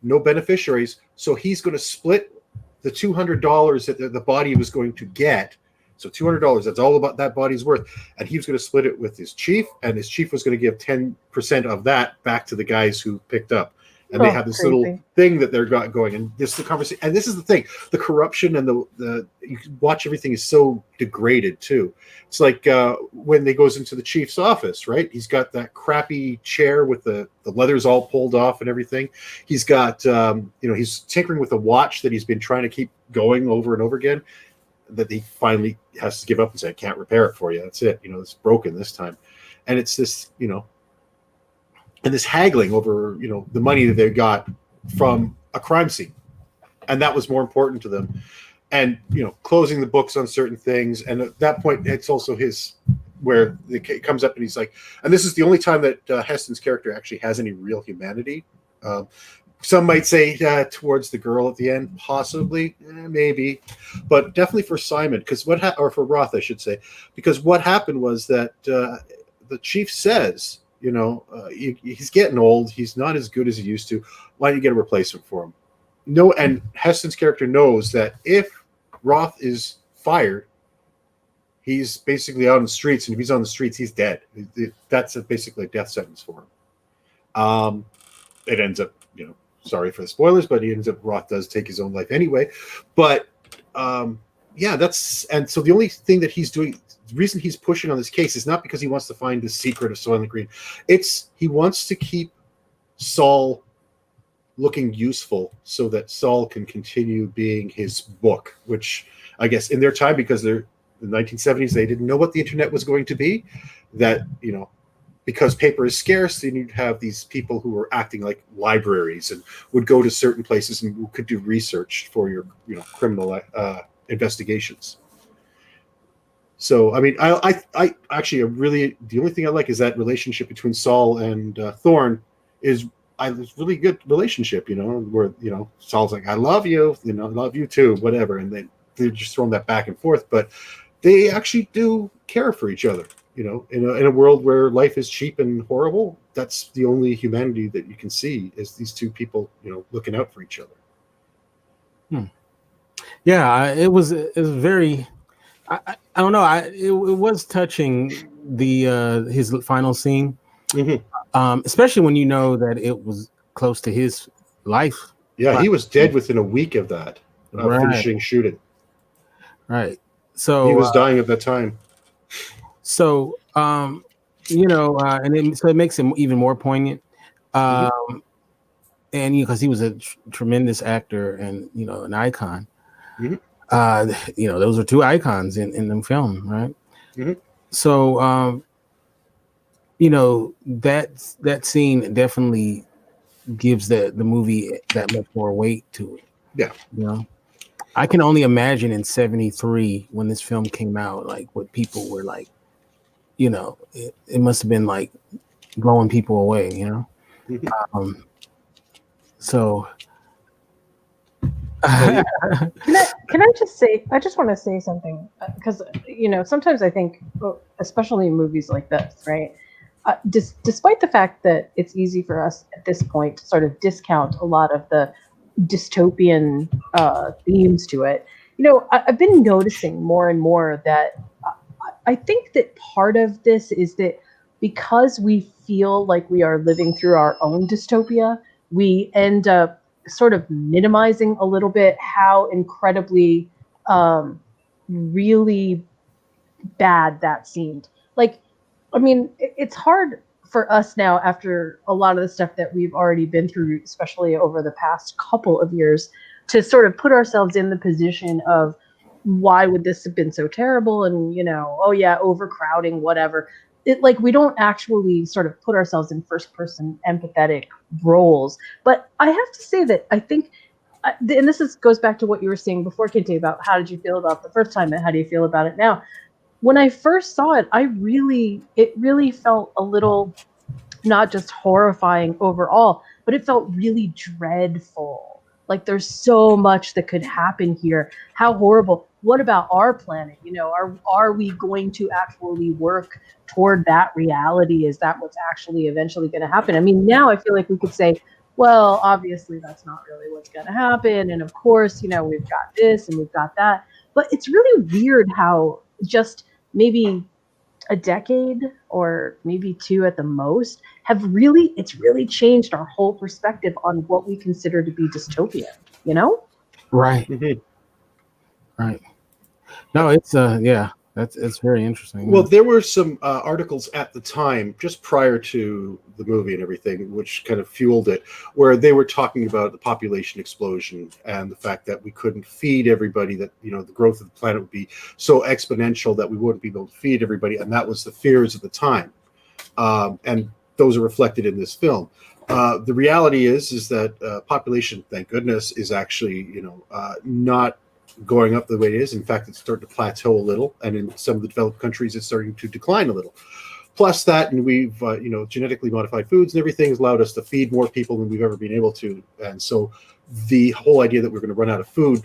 no beneficiaries. So he's going to split the $200 that the body was going to get. So $200, that's all about that body's worth. And he was going to split it with his chief, and his chief was going to give 10% of that back to the guys who picked up. and they have this little thing that they're got going, and this is the conversation. And this is the thing: the corruption and the you can watch everything is so degraded too. It's like when they goes into the chief's office, right? He's got that crappy chair with the leather's all pulled off and everything. He's got he's tinkering with a watch that he's been trying to keep going over and over again. That he finally has to give up and say, "I can't repair it for you. That's it. It's broken this time." And it's this, and this haggling over, the money that they got from a crime scene. And that was more important to them. And, closing the books on certain things. And at that point, it's also where it comes up and he's like, and this is the only time that Heston's character actually has any real humanity. Some might say towards the girl at the end, possibly, maybe, but definitely for Simon, because or for Roth, I should say, because what happened was that the chief says, he's getting old. He's not as good as he used to. Why don't you get a replacement for him? No, and Heston's character knows that if Roth is fired, he's basically out on the streets, and if he's on the streets, he's dead. That's basically a death sentence for him. It ends up, sorry for the spoilers, but Roth does take his own life anyway. But so the only thing that he's doing, the reason he's pushing on this case is not because he wants to find the secret of Soylent Green. It's he wants to keep Saul looking useful so that Saul can continue being his book, which I guess in their time, because they're in the 1970s, they didn't know what the internet was going to be, that, because paper is scarce, then you'd have these people who were acting like libraries and would go to certain places and could do research for your, criminal investigations. So, I mean, I actually the only thing I like is that relationship between Saul and Thorn is a really good relationship, where, Saul's like, I love you, I love you too, whatever. And they're just throwing that back and forth, but they actually do care for each other, in a world where life is cheap and horrible. That's the only humanity that you can see is these two people, looking out for each other. Yeah, it was very, I don't know. It was touching his final scene, especially when you know that it was close to his life. Yeah, he was dead within a week of that, finishing shooting. Right. So he was dying at that time. So and so it makes him even more poignant. And because he was a tremendous actor and an icon. Those are two icons in the film, right? So that scene definitely gives the movie that much more weight to it. Yeah. I can only imagine in '73 when this film came out, like what people were like, it must have been like blowing people away, so can I just say, I just want to say something, because sometimes I think, especially in movies like this, right, despite the fact that it's easy for us at this point to sort of discount a lot of the dystopian themes to it, I've been noticing more and more that I think that part of this is that because we feel like we are living through our own dystopia, we end up sort of minimizing a little bit how incredibly really bad that seemed. Like, I mean, it's hard for us now, after a lot of the stuff that we've already been through, especially over the past couple of years, to sort of put ourselves in the position of why would this have been so terrible, and overcrowding, whatever. We don't actually sort of put ourselves in first person empathetic roles. But I have to say that I think, and this goes back to what you were saying before, Kinte, about how did you feel about the first time and how do you feel about it now? When I first saw it, it really felt a little, not just horrifying overall, but it felt really dreadful. Like there's so much that could happen here. How horrible. What about our planet? Are we going to actually work toward that reality? Is that what's actually eventually going to happen? I mean, now I feel like we could say, well, obviously that's not really what's going to happen. And of course, we've got this and we've got that. But it's really weird how just maybe a decade or maybe 2 at the most it's really changed our whole perspective on what we consider to be dystopia, you know? Right. Right. No, it's it's very interesting. Well, there were some articles at the time, just prior to the movie and everything, which kind of fueled it, where they were talking about the population explosion and the fact that we couldn't feed everybody, that, you know, the growth of the planet would be so exponential that we wouldn't be able to feed everybody. And that was the fears at the time. And those are reflected in this film. The reality is that population, thank goodness, is actually, you know, not going up the way it is. In fact, it's starting to plateau a little, and in some of the developed countries, it's starting to decline a little. Plus that, and we've you know, genetically modified foods and everything has allowed us to feed more people than we've ever been able to. And so, the whole idea that we're going to run out of food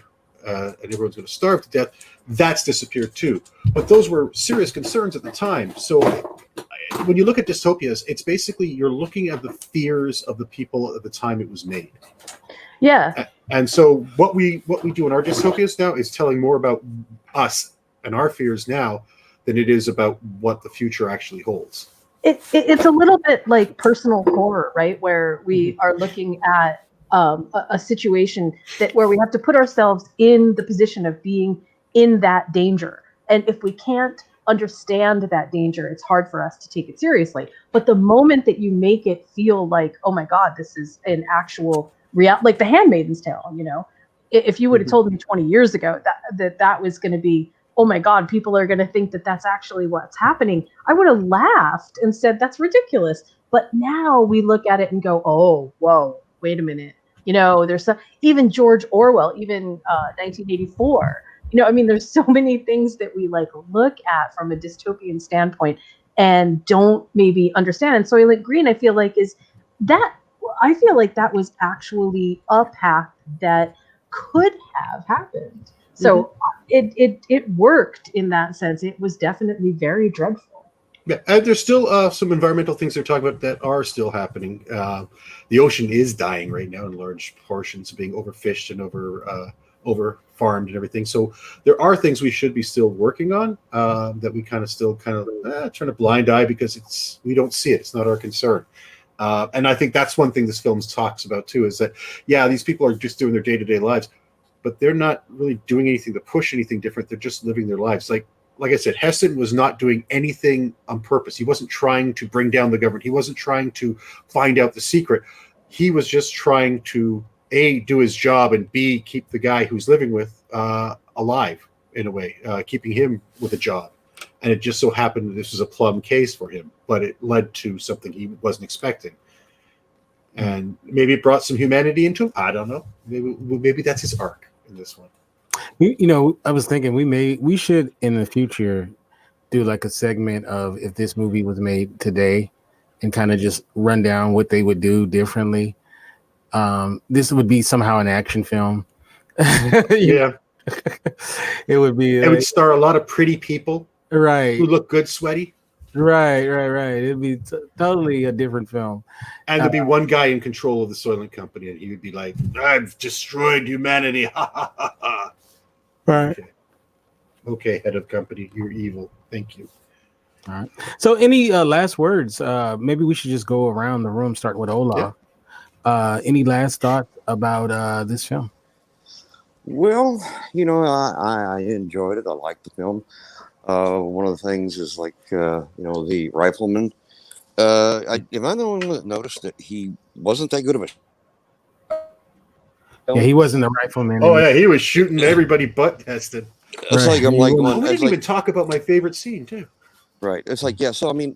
and everyone's going to starve to death, that's disappeared too. But those were serious concerns at the time. So, when you look at dystopias, it's basically you're looking at the fears of the people at the time it was made. Yeah. And so what we do in our dystopias now is telling more about us and our fears now than it is about what the future actually holds. It's a little bit like personal horror, right? Where we are looking at a situation where we have to put ourselves in the position of being in that danger. And if we can't understand that danger, it's hard for us to take it seriously. But the moment that you make it feel like, oh my God, this is an actual like The Handmaid's Tale, you know, if you would have told me 20 years ago that was going to be, oh my God, people are going to think that that's actually what's happening, I would have laughed and said that's ridiculous. But now we look at it and go, oh, whoa, wait a minute. You know, there's even George Orwell, even 1984. You know, I mean, there's so many things that we like look at from a dystopian standpoint and don't maybe understand. And Soylent Green, I feel like that was actually a path that could have happened. So it worked in that sense. It was definitely very dreadful. Yeah, and there's still some environmental things they're talking about that are still happening. The ocean is dying right now in large portions, being overfished and over farmed and everything. So there are things we should be still working on that we kind of trying to blind eye because we don't see it. It's not our concern. And I think that's one thing this film talks about too, is that, yeah, these people are just doing their day-to-day lives, but they're not really doing anything to push anything different. They're just living their lives. Like I said, Heston was not doing anything on purpose. He wasn't trying to bring down the government. He wasn't trying to find out the secret. He was just trying to, A, do his job, and B, keep the guy who's living with alive in a way, keeping him with a job. And it just so happened that this was a plum case for him, but it led to something he wasn't expecting. And maybe it brought some humanity into him. I don't know. Maybe that's his arc in this one. You know, I was thinking we should in the future do like a segment of if this movie was made today and kind of just run down what they would do differently. This would be somehow an action film. Yeah. It would be. It would star a lot of pretty people. Right. Who look good, sweaty. Right. It'd be totally a different film. And there'd be one guy in control of the Soylent Company, and he would be like, I've destroyed humanity. Ha ha ha ha. Right. Okay, head of company, you're evil. Thank you. All right. So any last words? Maybe we should just go around the room, starting with Olaf. Yeah. Any last thoughts about this film? Well, you know, I enjoyed it. I liked the film. One of the things is like, you know, the rifleman. Am I the one that noticed that he wasn't that good of a? Yeah, he wasn't the rifleman. Oh yeah, he was shooting everybody but Heston. It's like I'm like, we didn't even talk about my favorite scene too. Right. It's like, yeah. So I mean,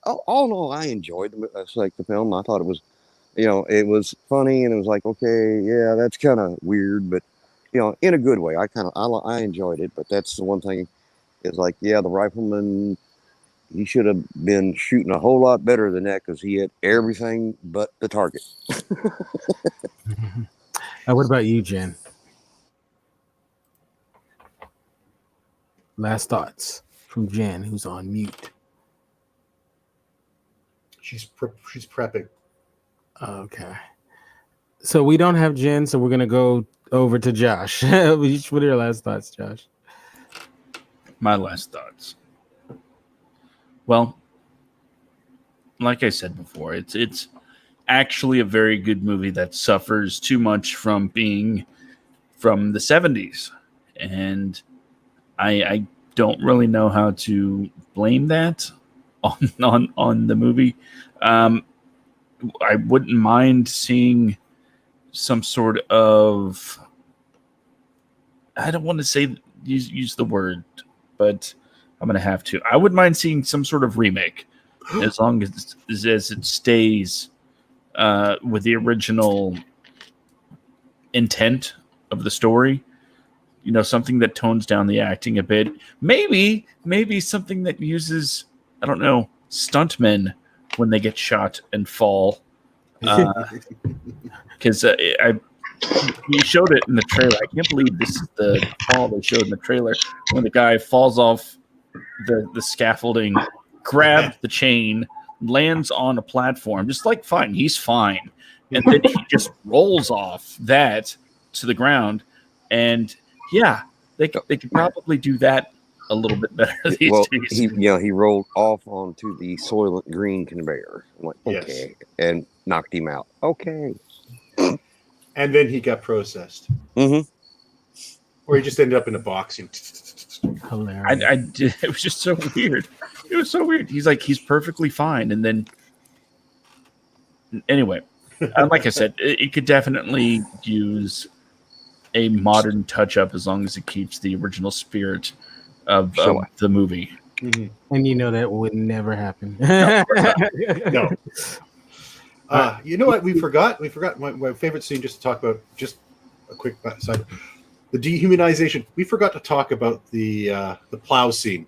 all in all, I enjoyed the film. I thought it was, you know, it was funny and it was like, okay, yeah, that's kind of weird, but you know, in a good way. I enjoyed it, but that's the one thing. Is like, yeah, the rifleman, he should have been shooting a whole lot better than that because he had everything but the target. What about you, Jen? Last thoughts from Jen, who's on mute. She's prepping. Okay. So we don't have Jen, so we're going to go over to Josh. What are your last thoughts, Josh? My last thoughts. well, like I said before, it's actually a very good movie that suffers too much from being from the 70s. And I don't really know how to blame that on the movie. I wouldn't mind seeing some sort of, I don't want to say use the word, but I'm going to have to. I wouldn't mind seeing some sort of remake as long as it stays with the original intent of the story. You know, something that tones down the acting a bit. Maybe something that uses, I don't know, stuntmen when they get shot and fall. Because he showed it in the trailer. I can't believe this is the fall they showed in the trailer when the guy falls off the scaffolding, grabs the chain, lands on a platform, just like fine, he's fine, and then he just rolls off that to the ground. And yeah, they could probably do that a little bit better these days. He rolled off onto the Soylent Green conveyor. I'm like, okay, and knocked him out. Okay. And then he got processed. Mm-hmm. Or he just ended up in a box. Hilarious. It was just so weird. It was so weird. He's perfectly fine. And then, anyway, like I said, it could definitely use a modern touch-up as long as it keeps the original spirit of the movie. Mm-hmm. And you know that would never happen. No. You know what? We forgot my favorite scene. Just to talk about, just a quick side, the dehumanization. We forgot to talk about the plow scene,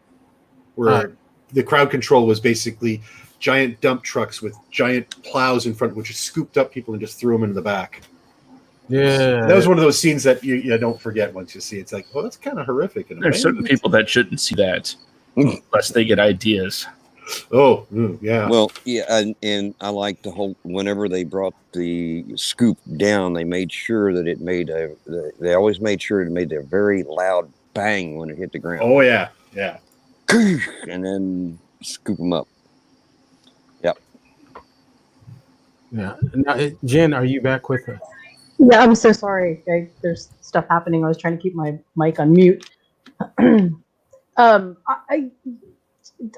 where the crowd control was basically giant dump trucks with giant plows in front, which just scooped up people and just threw them into the back. Yeah, that was one of those scenes that you don't forget once you see it. It's like, well, that's kind of horrific. There's certain people that shouldn't see that unless they get ideas. Oh, yeah. Well, yeah, and I like to hold whenever they brought the scoop down, they made sure that it made they always made sure it made a very loud bang when it hit the ground. Oh yeah, yeah. And then scoop them up. Yep. Yeah. Now, Jen, are you back with us? Yeah, I'm so sorry. There's stuff happening. I was trying to keep my mic on mute.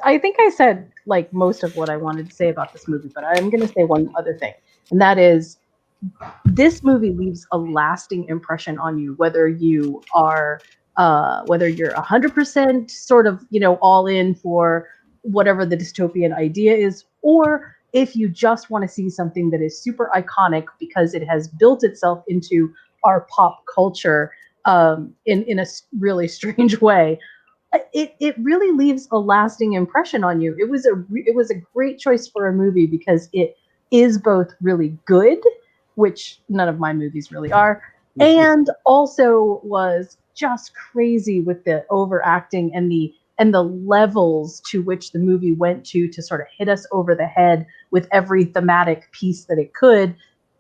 I think I said like most of what I wanted to say about this movie, but I'm going to say one other thing, and that is this movie leaves a lasting impression on you, whether you are whether you're 100% sort of, you know, all in for whatever the dystopian idea is, or if you just want to see something that is super iconic because it has built itself into our pop culture in a really strange way. It really leaves a lasting impression on you. It was a great choice for a movie because it is both really good, which none of my movies really are, and also was just crazy with the overacting and the levels to which the movie went to sort of hit us over the head with every thematic piece that it could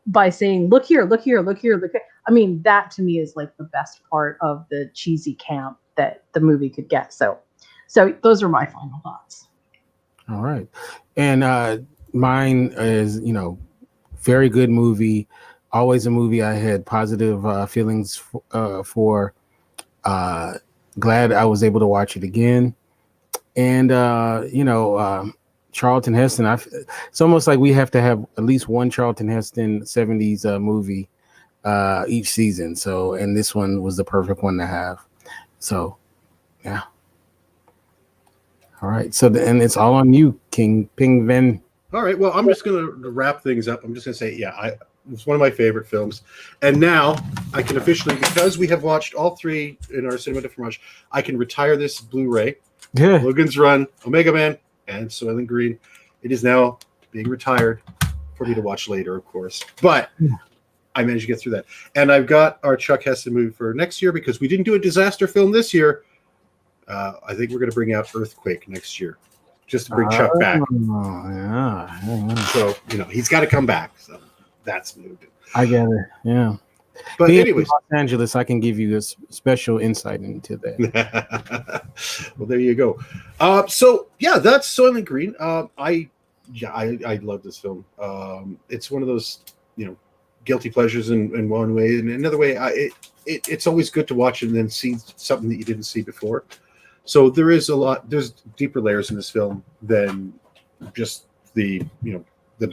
by saying, look here, look here, look here, look here. I mean, that to me is like the best part of the cheesy camp that the movie could get. So those are my final thoughts. All right. And mine is, you know, very good movie. Always a movie I had positive feelings for. Glad I was able to watch it again. And, you know, Charlton Heston, it's almost like we have to have at least one Charlton Heston 70s movie each season. So, and this one was the perfect one to have. So, yeah. All right. So, and it's all on you, King Ping Ven. All right. Well, I'm just going to wrap things up. I'm just going to say, yeah, it's one of my favorite films. And now I can officially, because we have watched all three in our Cinema de Fromage, I can retire this Blu-ray. Yeah. Logan's Run, Omega Man, and Soylent Green. It is now being retired for me to watch later, of course. But I managed to get through that. And I've got our Chuck Heston movie for next year because we didn't do a disaster film this year. I think we're going to bring out Earthquake next year just to bring Chuck back. Yeah. So, you know, he's got to come back. So that's moved. I get it. Yeah. But being anyways, from Los Angeles, I can give you a special insight into that. well, there you go. So yeah, that's Soylent Green. I love this film. It's one of those, guilty pleasures in one way, and another way, it's always good to watch it and then see something that you didn't see before. So there's deeper layers in this film than just the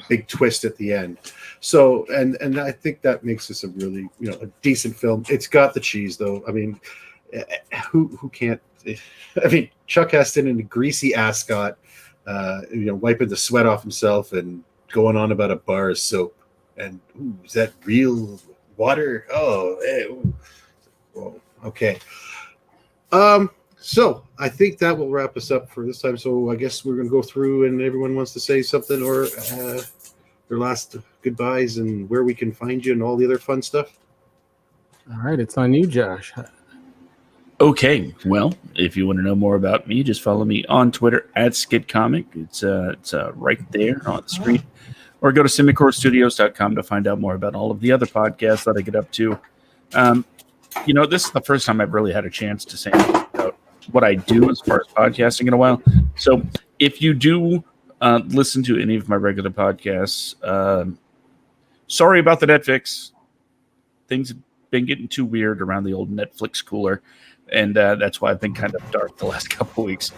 big twist at the end. So, and I think that makes this a really, a decent film. It's got the cheese though. I mean, who can't, I mean, Chuck Heston and a greasy ascot, wiping the sweat off himself and going on about a bar of soap. And is that real water? Okay. So I think that will wrap us up for this time. So I guess we're going to go through and everyone wants to say something or their last goodbyes and where we can find you and all the other fun stuff. All right. It's on you, Josh. Okay. Well, if you want to know more about me, just follow me on Twitter @SkidComic. It's right there on the screen. Or go to semicorstudios.com to find out more about all of the other podcasts that I get up to. This is the first time I've really had a chance to say about what I do as far as podcasting in a while. So if you do listen to any of my regular podcasts, sorry about the Netflix. Things have been getting too weird around the old Netflix cooler, and that's why I've been kind of dark the last couple of weeks.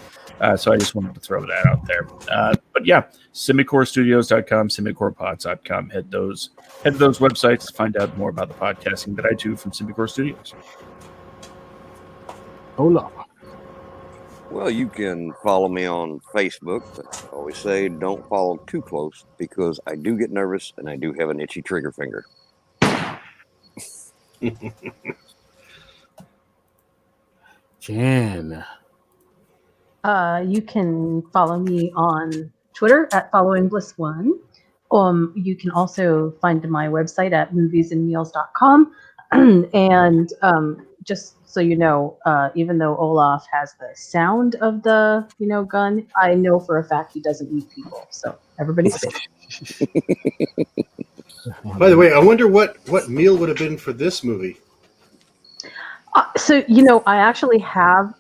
So I just wanted to throw that out there. But yeah, semicorstudios.com, semicorpods.com. Head to those websites to find out more about the podcasting that I do from Semicore Studios. Hola. Well, you can follow me on Facebook, but I always say don't follow too close because I do get nervous and I do have an itchy trigger finger. Jan. You can follow me on Twitter @followingbliss1. You can also find my website at moviesandmeals.com. And just so you know, even though Olaf has the sound of the gun, I know for a fact he doesn't eat people. So everybody's safe. By the way, I wonder what meal would have been for this movie. So I actually have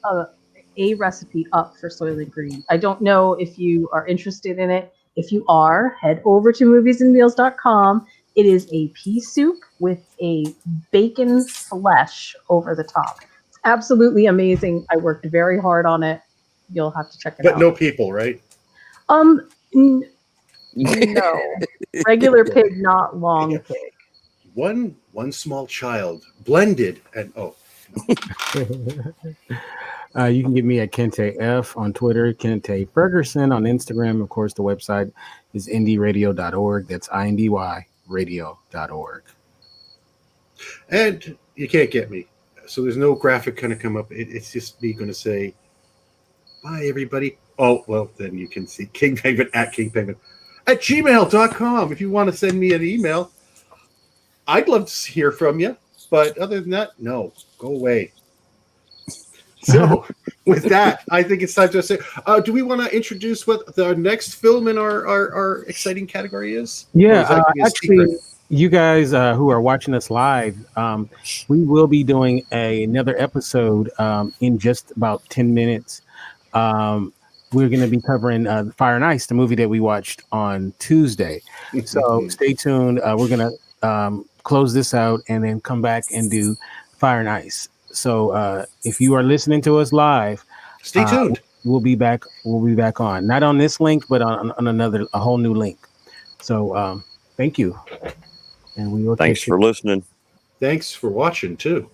a recipe up for Soylent Green. I don't know if you are interested in it. If you are, head over to moviesandmeals.com. It is a pea soup with a bacon flesh over the top. It's absolutely amazing. I worked very hard on it. You'll have to check it out. But no people, right? No. Regular pig, not long pig. One small child blended and You can get me at Kente F on Twitter, Kente Ferguson on Instagram. Of course, the website is indyradio.org. That's INDY radio.org. And you can't get me. So there's no graphic going to come up. It's just me going to say, bye, everybody. Oh, well, then you can see King Penguin at gmail.com. If you want to send me an email, I'd love to hear from you. But other than that, no, go away. So with that, I think it's time to say, do we want to introduce what the next film in our exciting category is? Yeah, actually, you guys who are watching us live, we will be doing another episode in just about 10 minutes. We're going to be covering Fire and Ice, the movie that we watched on Tuesday. So stay tuned. We're going to close this out and then come back and do Fire and Ice. So if you are listening to us live, stay tuned. We'll be back on, not on this link, but on a whole new link. So thank you. And we will Thanks for listening. Thanks for watching too.